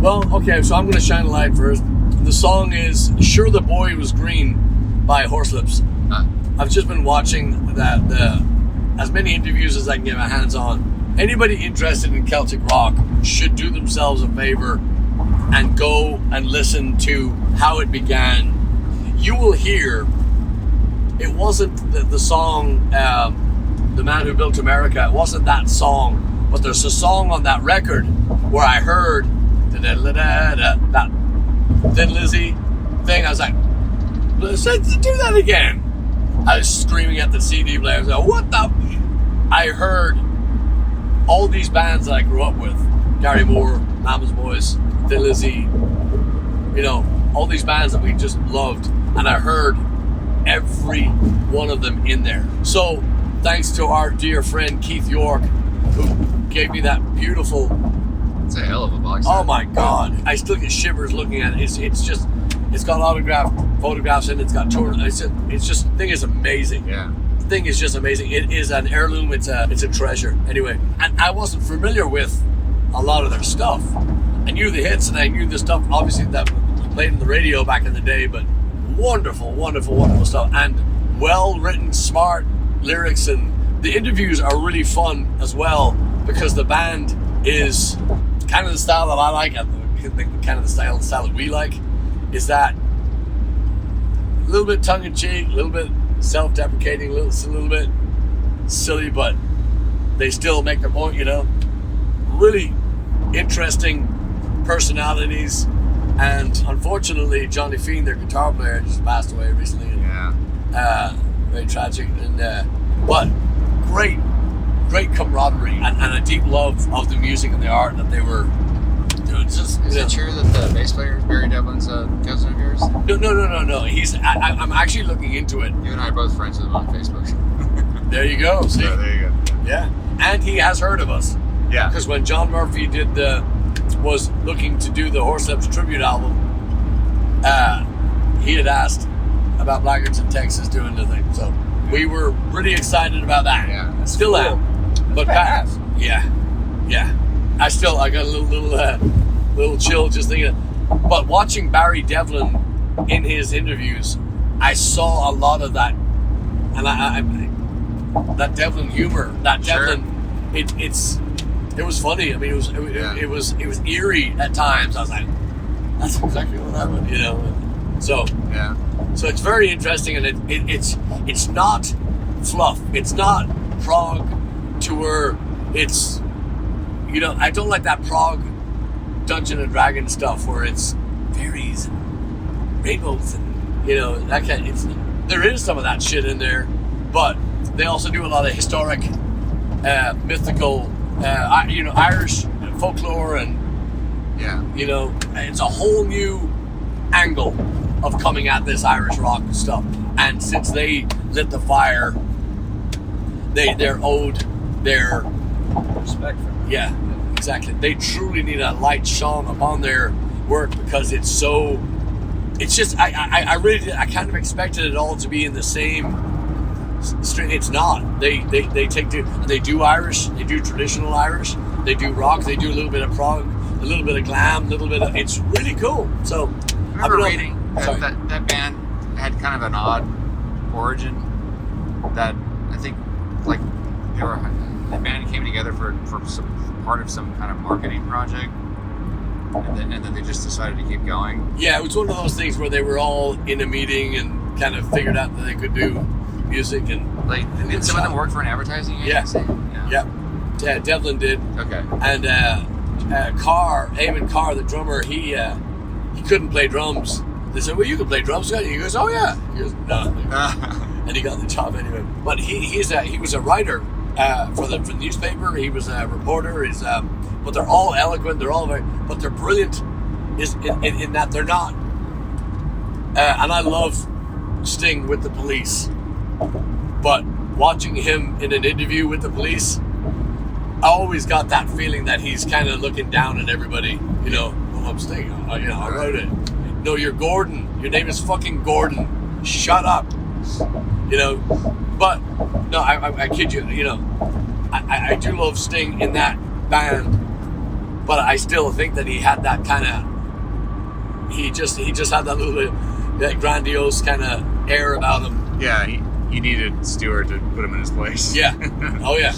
Well, okay, so I'm going to shine a light first. The song is Sure the Boy Was Green by HORSLIPS. I've just been watching as many interviews as I can get my hands on. Anybody interested in Celtic rock should do themselves a favor and go and listen to how it began. You will hear it wasn't the song The Man Who Built America. It wasn't that song, but there's a song on that record where I heard that Thin Lizzy thing. I was like, do that again. I was screaming at the CD player. I was like, what the? I heard all these bands that I grew up with. Gary Moore, Mama's Boys, Thin Lizzy, all these bands that we just loved. And I heard every one of them in there. So thanks to our dear friend Keith York, who gave me that beautiful... It's a hell of a box set. Oh my God. I still get shivers looking at it. It's got autographed photographs in it. It's got tour. The thing is amazing. Yeah. The thing is just amazing. It is an heirloom. It's a treasure. Anyway, and I wasn't familiar with a lot of their stuff. I knew the hits and I knew the stuff, obviously, that played on the radio back in the day, but wonderful, wonderful, wonderful stuff. And well-written, smart lyrics, and the interviews are really fun as well because the band is kind of the style that I like, and kind of the style that we like, is that a little bit tongue-in-cheek, a little bit self-deprecating, a little bit silly, but they still make their point, Really interesting personalities, and unfortunately, Johnny Fiend, their guitar player, just passed away recently. Yeah. Very tragic, but great camaraderie and a deep love of the music and the art that they were doing. Is it true that the bass player Barry Devlin's a cousin of yours? No. I'm actually looking into it. You and I are both friends with him on Facebook. There you go. See? So there you go. Yeah, and he has heard of us. Yeah. Because when John Murphy was looking to do the HORSLIPS tribute album, he had asked about Blaggards in Texas doing the thing. So we were pretty excited about that. Yeah. Still am. But fast. Yeah. I got a little chill just thinking. But watching Barry Devlin in his interviews, I saw a lot of that, and I that Devlin humor, that Devlin, it was funny. I mean, it was eerie at times. I was like, that's exactly what happened, So yeah. So it's very interesting, and it's not fluff. It's not prog tour. It's I don't like that prog Dungeon and Dragon stuff where it's fairies and rainbows and that kind. There is some of that shit in there, but they also do a lot of historic, mythical, Irish folklore, and it's a whole new angle of coming at this Irish rock stuff. And since they lit the fire, they're owed their respect for them. Yeah, exactly. They truly need a light shone upon their work because it's just I really kind of expected it all to be in the same string. It's not. They do Irish, they do traditional Irish, they do rock, they do a little bit of prog, a little bit of glam, a little bit of, it's really cool. So I remember reading that band had kind of an odd origin, that I think the band came together for some part of some kind of marketing project, and then they just decided to keep going. Yeah, it was one of those things where they were all in a meeting and kind of figured out that they could do music, and did some of them work for an advertising agency? Yeah, Devlin did. Okay. And Eamon Carr, the drummer, he couldn't play drums. They said, "Well, you can play drums." He goes, "Oh yeah." He goes, "No," and he got the job anyway. But he was a writer for the newspaper. He was a reporter. But they're all eloquent. They're all but they're brilliant. Is in that they're not. And I love Sting with the Police, but watching him in an interview with the Police, I always got that feeling that he's kind of looking down at everybody. Well, I'm Sting. I wrote it. No, you're Gordon. Your name is fucking Gordon. Shut up. But no, I kid you. I do love Sting in that band, but I still think that he had that kind of. He just had that little bit, that grandiose kind of air about him. Yeah, he needed Stewart to put him in his place. Yeah. Oh yeah.